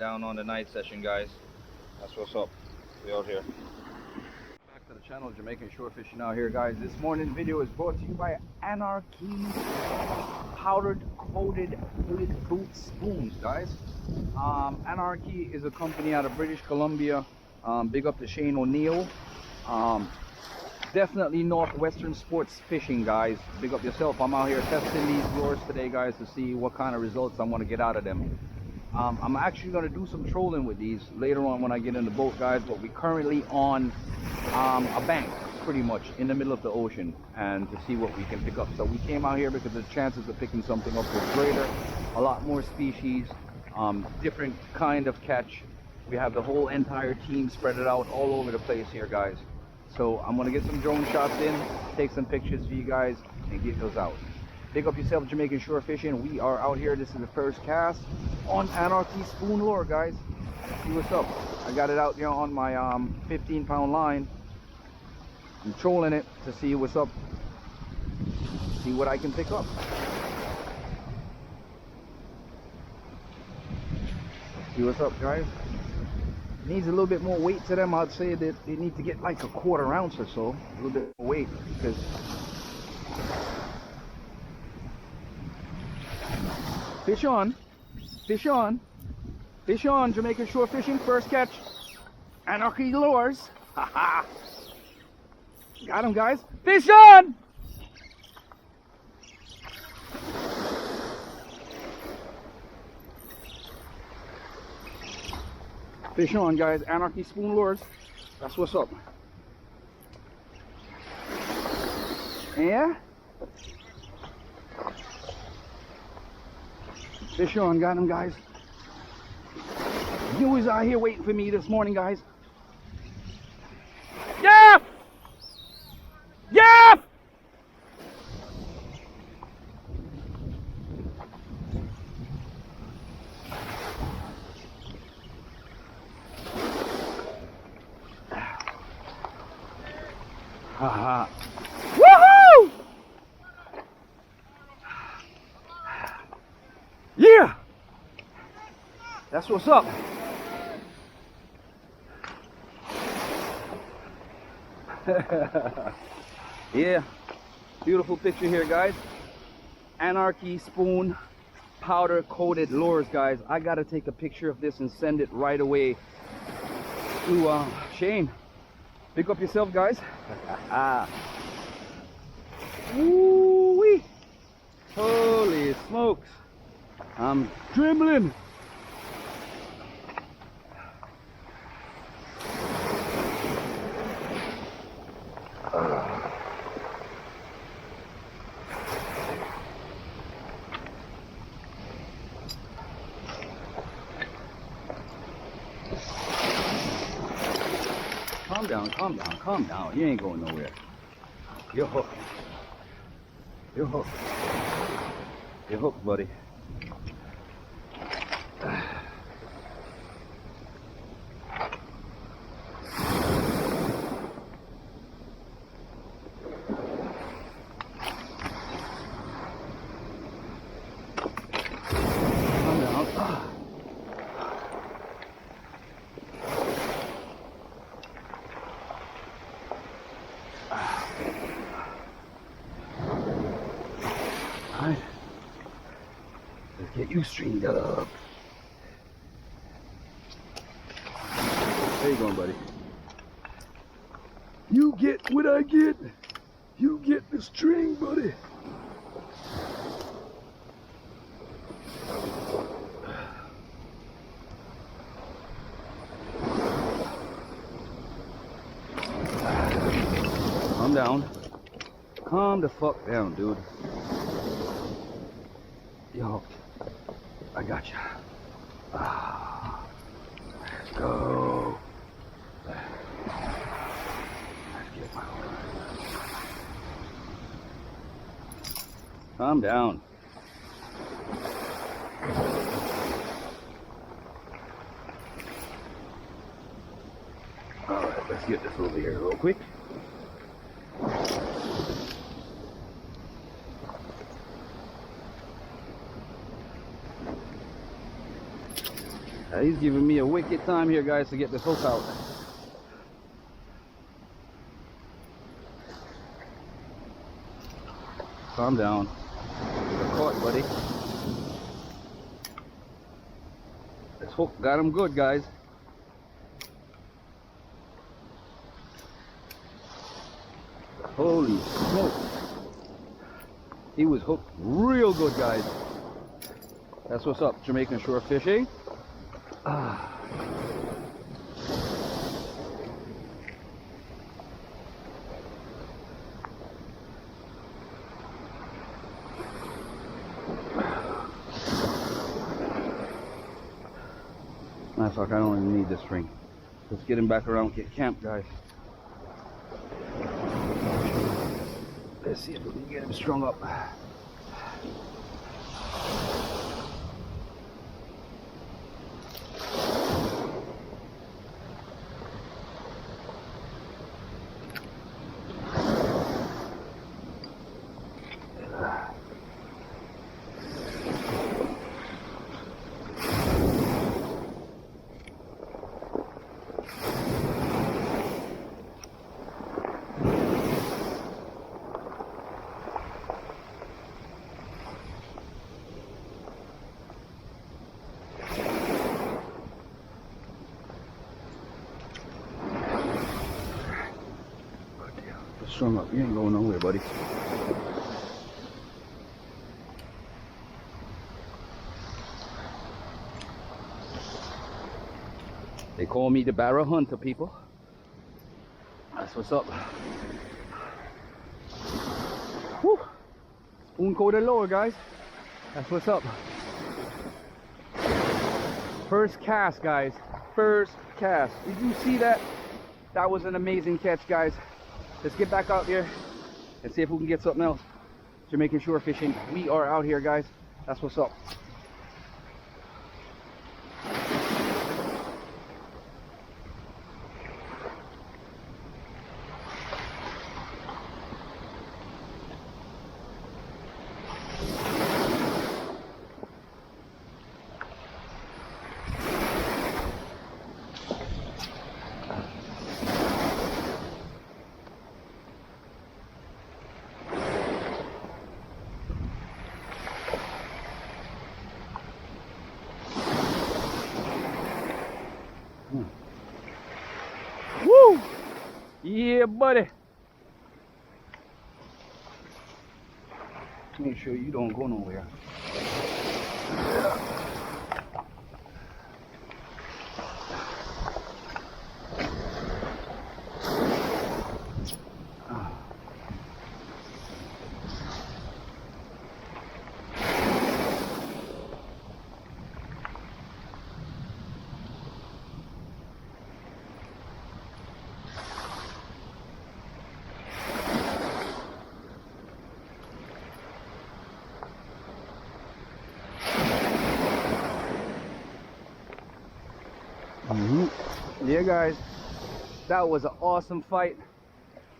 down on the night session, guys. That's what's up. We out here. Back to the channel, Jamaican Shore Fishing out here, guys. This morning video is brought to you by Anarchy powdered coated fluid boot spoons, guys. Anarchy is a company out of British Columbia. Big up to Shane O'Neill. Definitely Northwestern sports fishing, guys. Big up yourself. I'm out here testing these lures today, guys, to see what kind of results I want to get out of them. I'm actually going to do some trolling with these later on when I get in the boat, guys, but we're currently on a bank, pretty much in the middle of the ocean, and to see what we can pick up. So we came out here because the chances of picking something up was greater. A lot more species, different kind of catch. We have the whole entire team spread it out all over the place here, guys. So I'm going to get some drone shots in, take some pictures for you guys, and get those out. Pick up yourself, Jamaican Shore Fishing. We are out here. This is the first cast on Anarchy spoon lure, guys. Let's see what's up. I got it out there on my 15-pound line. I'm trolling it to see what's up. See what I can pick up. See what's up, guys. Needs a little bit more weight to them. I'd say that they need to get like a 1/4 ounce or so, a little bit more weight, because fish on, fish on, fish on. Jamaican Shore Fishing, first catch, Anarchy lures. Haha, got him, guys. Fish on. Fish on, guys. Anarchy spoon lures. That's what's up. Yeah? Fish on, got him, guys. He was out here waiting for me this morning, guys. Yeah! Yeah! Haha. Woohoo! Yeah! That's what's up. Yeah. Beautiful picture here, guys. Anarchy spoon powder coated lures, guys. I gotta take a picture of this and send it right away to Shane. Pick up yourself, guys. Woo-wee. Holy smokes. I'm trembling. Calm down, calm down, calm down. You ain't going nowhere. You're hooked. You're hooked. You're hooked, buddy. Calm down. Alright, let's get you stringed up. There you go, buddy. You get what I get. You get the string, buddy. Calm down. Calm the fuck down, dude. Yo, I got you. Let's go. Let's get my hook. Calm down. All right, let's get this over here real quick. He's giving me a wicked time here, guys, to get this hook out. Calm down. You're caught, buddy. This hook got him good, guys. Holy smoke. He was hooked real good, guys. That's what's up, Jamaican shore fishing. Ah. Nice, like I don't even need this string. Let's get him back around, get camped, guys. Let's see if we can get him strung up. Strung up, you ain't going nowhere, buddy. They call me the barrel hunter, people. That's what's up. Woo! Spoon coated lower, guys. That's what's up. First cast, guys. First cast. Did you see that? That was an amazing catch, guys. Let's get back out there and see if we can get something else. Jamaican shore fishing. We are out here, guys. That's what's up. Woo! Yeah, buddy. Make sure you don't go nowhere. Yeah, guys, that was an awesome fight.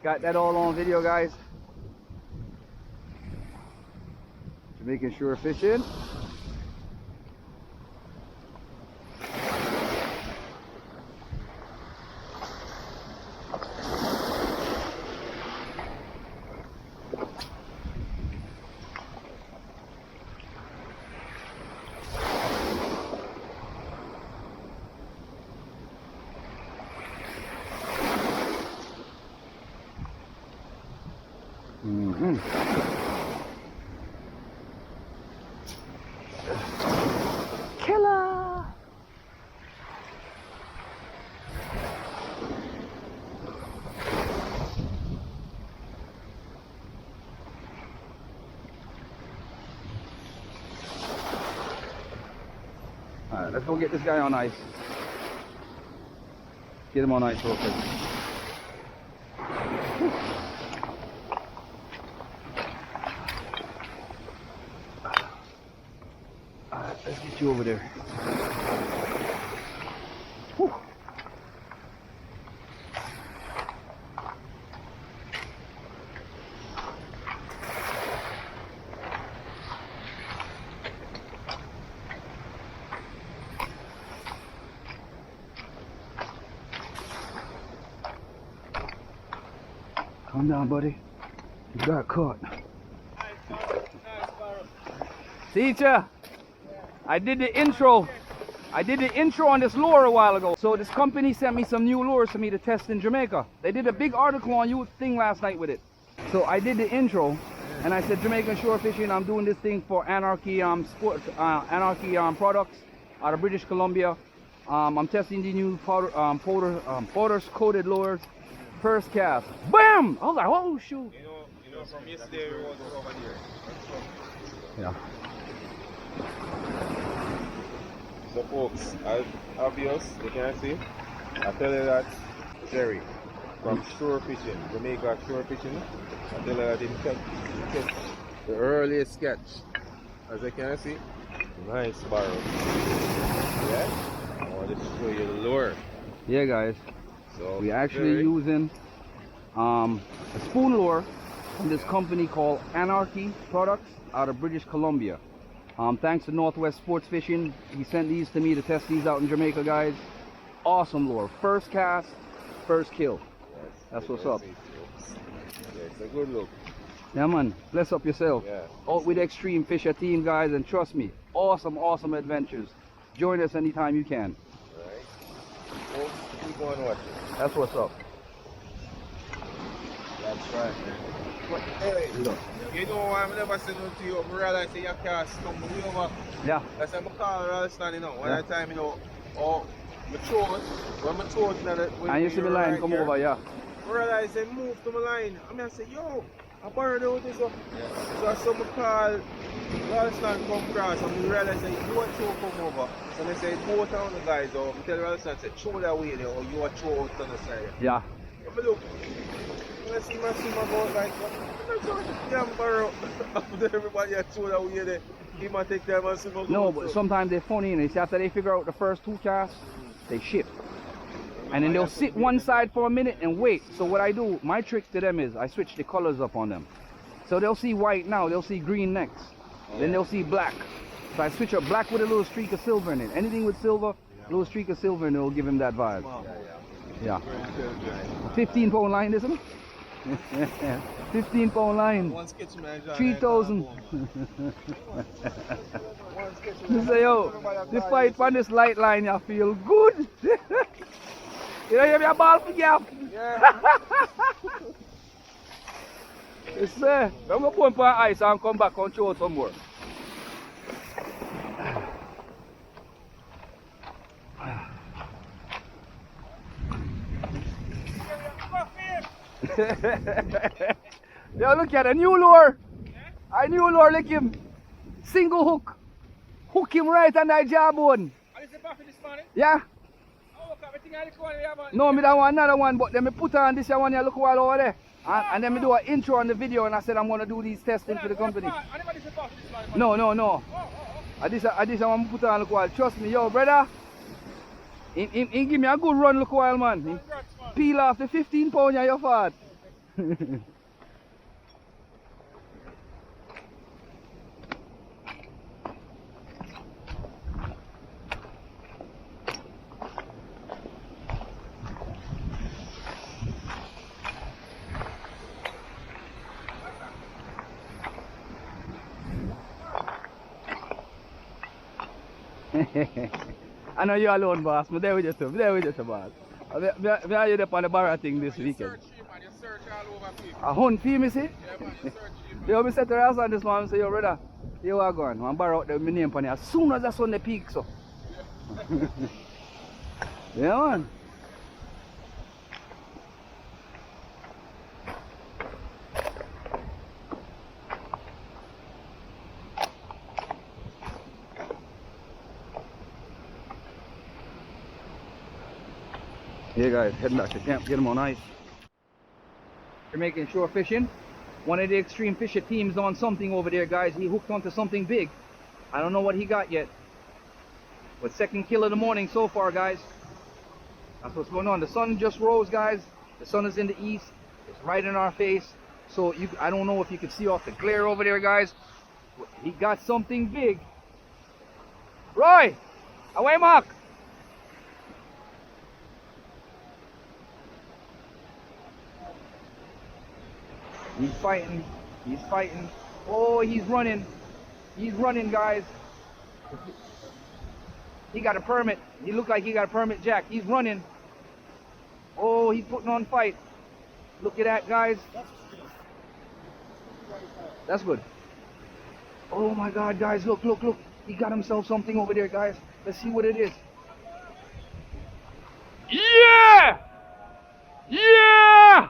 Got that all on video, guys. Jamaican shore fishing. Killer! Alright, let's go get this guy on ice. Get him on ice real quick. Let's get you over there. Whew. Calm down, buddy. You got caught. Teacher, I did the intro. I did the intro on this lure a while ago. So this company sent me some new lures for me to test in Jamaica. They did a big article on you thing last night with it. So I did the intro, and I said Jamaican shore fishing. I'm doing this thing for Anarchy products out of British Columbia. I'm testing the new powders coated lures. First cast, bam! I was like, oh shoot. You know, from yesterday we was over here. Yeah. So folks, as obvious, you can see, I tell you that Jerry from shore fishing, Jamaica shore fishing, I tell you that he catch the earliest catch. As you can see, nice barrel. Yeah? I want to show you the lure. Yeah guys, So we're actually using a spoon lure from this company called Anarchy Products out of British Columbia. Thanks to Northwest Sports Fishing, he sent these to me to test these out in Jamaica, guys. Awesome lure. First cast, first kill. Yes, that's what's up. Yeah, it's a good look. Yeah man, bless up yourself. Yeah. Out with Extreme Fisher team, guys, and trust me, awesome adventures. Join us anytime you can. Right. Folks, keep on watching. That's what's up. That's right. But hey, Look. you know why I'm never saying to you, I realize you can't stumble over. Yeah. That's why I call Ralston, you know. One Yeah. time, you know, or my throat, when my throat, And you see the line come over, yeah. I realize they move to my line. I mean, I say, yo, I borrowed out this up. So I saw my call, Ralston come across, and we realize that you want to come over. So they say, both of the guys, or I tell Ralston, say, throw that way there, or you want to throw out on the side. Yeah. But look, I see my boat like, yeah, I'm borrow. After everybody had thrown that way there, he might take them and see my boat. No, but sometimes they're funny, and after they figure out the first two casts, they shift. And then they'll sit one side for a minute and wait. So what I do, my trick to them is I switch the colors up on them. So they'll see white now, they'll see green next. Then they'll see black. So I switch up black with a little streak of silver in it. Anything with silver, little streak of silver, and it'll give him that vibe. Yeah. 15-pound line, isn't it? 15-pound line. 3,000. You say, yo, the fight on this light line, you feel good. You know, you have your ball for gap. Yeah. Yes, sir. I'm going to put him on ice and come back and show some more. Yo, look at a new lure. A new lure, look him. Single hook. Hook him right on that jawbone. Yeah. No, me don't want another one, but then me put on this one here, look while over there. And then me do an intro on the video, and I said I'm going to do these testing for the company. No. I this one put on, look while. Trust me, yo, brother. He give me a good run, look while, man. He peel off the 15-pound of your fat. I know you're alone, boss. I'm there with you too. I'm there with you too, boss. I'm here on the barra thing this weekend. A hunt for me, see? Yo, I said to her this morning, I say, yo, brother, you are going. I'm borrow out my name on you as soon as the sun peaks up. Yeah, man. Yeah guys, heading back to camp, get them on ice. You're making shore fishing. One of the Extreme Fisher teams on something over there, guys. He hooked onto something big. I don't know what he got yet. But second kill of the morning so far, guys. That's what's going on. The sun just rose, guys. The sun is in the east. It's right in our face. So I don't know if you can see off the glare over there, guys. He got something big. Roy! Away, Mark! He's fighting. He's fighting. Oh, he's running. He's running, guys. He got a permit. He looked like he got a permit, Jack. He's running. Oh, he's putting on fight. Look at that, guys. That's good. Oh my God, guys, look, look, look. He got himself something over there, guys. Let's see what it is. Yeah! Yeah!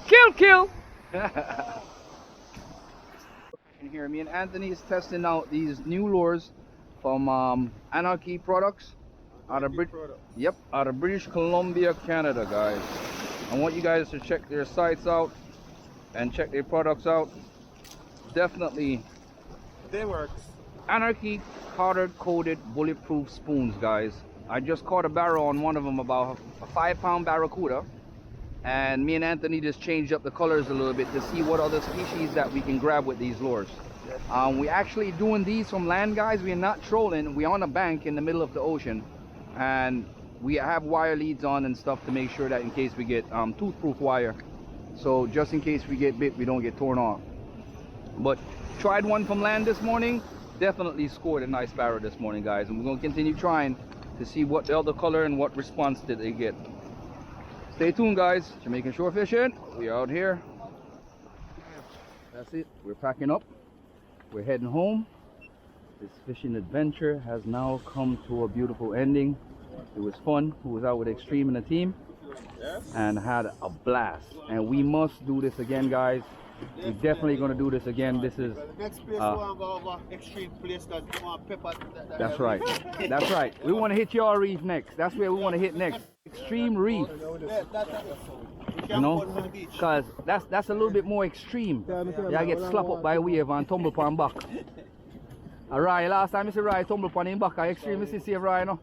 Kill, kill! In here, me and Anthony is testing out these new lures from Anarchy Products out of out of British Columbia, Canada, guys. I want you guys to check their sites out and check their products out. Definitely, They work. Anarchy powder coated bulletproof spoons, guys. I just caught a barrel on one of them, about a 5-pound barracuda, and me and Anthony just changed up the colors a little bit to see what other species that we can grab with these lures. We actually doing these from land, guys. We are not trolling. We're on a bank in the middle of the ocean, and we have wire leads on and stuff to make sure that in case we get toothproof wire, so just in case we get bit, we don't get torn off. But tried one from land this morning, definitely scored a nice barrel this morning, guys, and we're going to continue trying to see what the other color and what response did they get. Stay tuned, guys. Jamaican shore fishing. We out here. That's it. We're packing up. We're heading home. This fishing adventure has now come to a beautiful ending. It was fun. We was out with Extreme and the team and had a blast. And we must do this again, guys. We're definitely going to do this again. This is next place we want to go over Extreme place because we want pepper. that's right. That's right. We want to hit your reef next. That's where we want to hit next. Extreme reef. You know, because that's a little bit more extreme. Yeah, I get slapped up by a wave and tumble upon back. Alright, last time I see Ryan tumble upon him back. I extreme see save Ryan, no?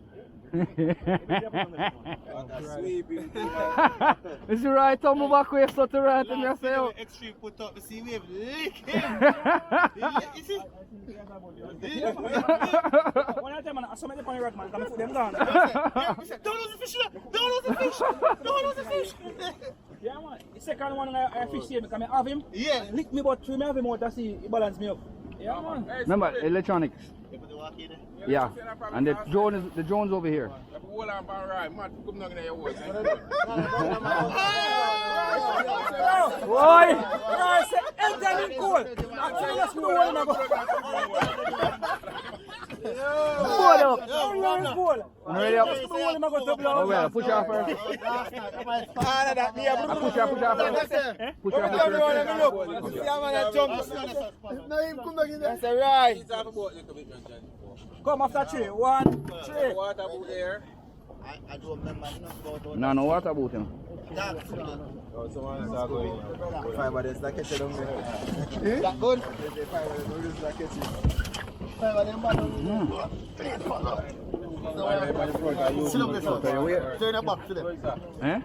This is right, tumble back wave so to right and you say, oh. Extreme put up the sea wave licking. You see? When I tell man, somebody on the rock, man, come and put them down. Don't lose the fish, don't lose the fish, don't lose the fish. Yeah, man. The second one I fish here, because I have him. Yeah. Lick me but three me have him out to see he balance me up. Yeah, man. Remember, electronics. Yeah, and the drone's over here. Why? I said, enter in cool. Actually, let's go on. What up? Ready up? Oh, well, push out first. Push out first. Push out That's right. Come after three. 1, 3. I don't remember No, no water about him. that good? Sit up this one. Turn up back to them. Eh?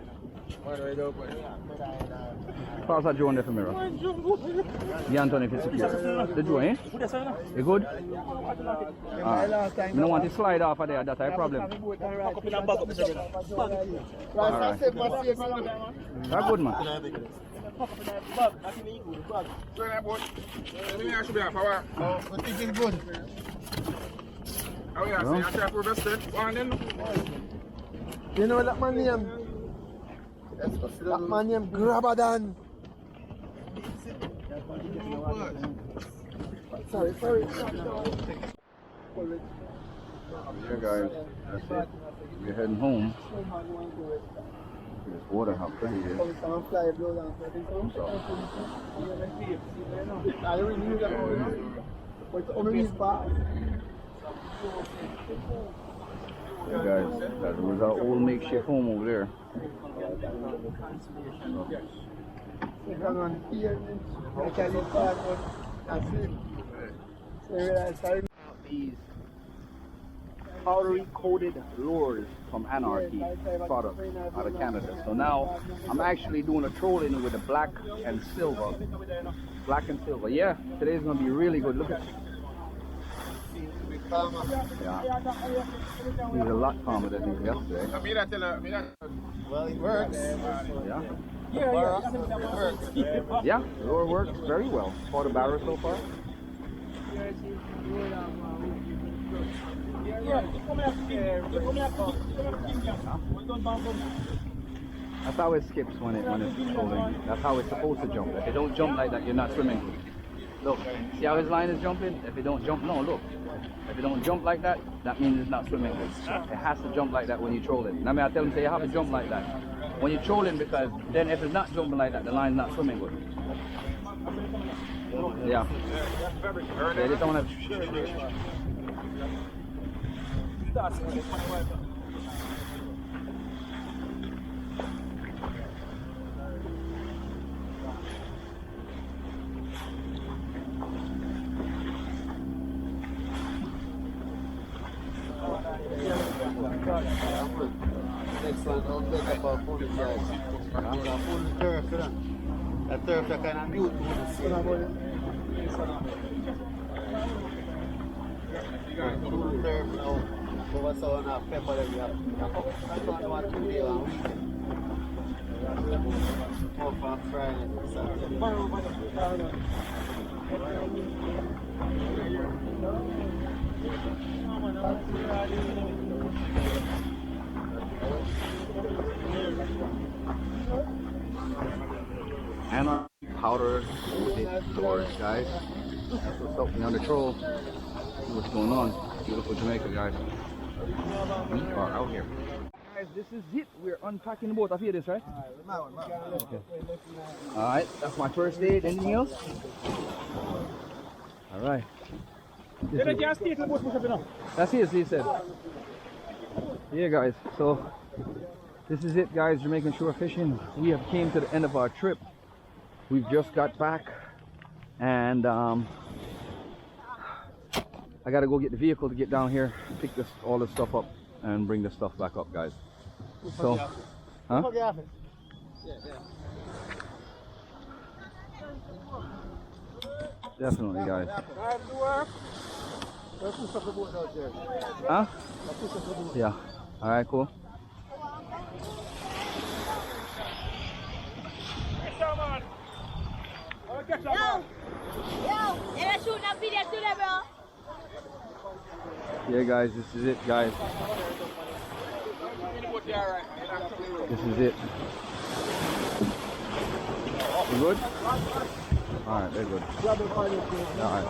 Pass that drone there for me, bro. Yeah, Anthony, if it's secure. The drone, eh? You good? I don't want to slide off of there, that's a problem. Alright. That's good, man. What is it good? You know that man name? That man name Grabadan. Sorry. Yeah, guys, that's it. We're heading home. There's water out there. Yeah, guys, that was our old makeshift home over there. These powdery coated lures from Anarchy Products out of Canada. So now I'm actually doing a trolling with the black and silver. Black and silver. Yeah, today's gonna be really good. Look at. Yeah. He's a lot calmer than he was yesterday. Well, it works. Yeah. It works. Yeah, the lure works very well. Caught a barra so far. That's how it skips when it's trolling. That's how it's supposed to jump. If it don't jump like that, you're not swimming. Look, see how his line is jumping? If it don't jump, no, look. If it don't jump like that, that means it's not swimming good. It has to jump like that when you troll it. I mean, I tell him, say you have to jump like that when you're trolling, because then if it's not jumping like that, the line's not swimming good. Yeah. They just don't have. Next one, I'll take about 40 yards. I'm going to pull the turf, you know. The turf that kind of new to the sea. Pull the turf now. Over so on a pepper that we have. That's one 2 days one weekend. Off on Friday, Saturday. And our powder with it doors, guys. That's what's up. We're on the troll. See what's going on. Beautiful Jamaica, guys. We are out here. Guys, this is it. We're unpacking the boat. I feel this, right? Okay. Alright, that's my first aid. Anything else? Alright. That's it, he said. Yeah, guys. So, this is it, guys. Jamaican shore fishing. We have came to the end of our trip. We've just got back, and I gotta go get the vehicle to get down here, pick all this stuff up, and bring the stuff back up, guys. So, huh? Definitely, guys. Huh? Yeah. All right, cool. Yo, and I shoot that video today, bro. Yeah, guys, this is it, guys. This is it. You good? Alright, they're good. Alright.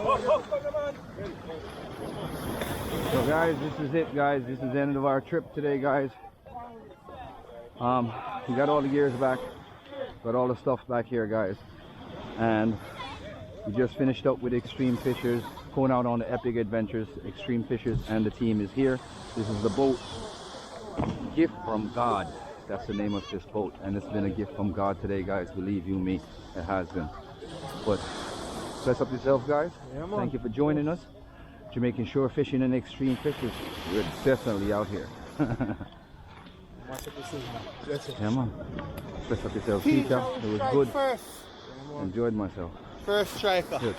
So guys, this is it, guys. This is the end of our trip today, guys. We got all the gears back. Got all the stuff back here, guys. And we just finished up with Extreme Fishers, going out on the epic adventures. Extreme Fishers and the team is here. This is the boat. Gift from God. That's the name of this boat, and it's been a gift from God today, guys. Believe you me, it has been. But bless up yourself, guys. Yeah, thank you for joining us. Jamaican shore fishing and Extreme Fishers. We're definitely out here. Yeah, man. Bless up yourself, Peter. It was good. Enjoyed myself. First striker. Here,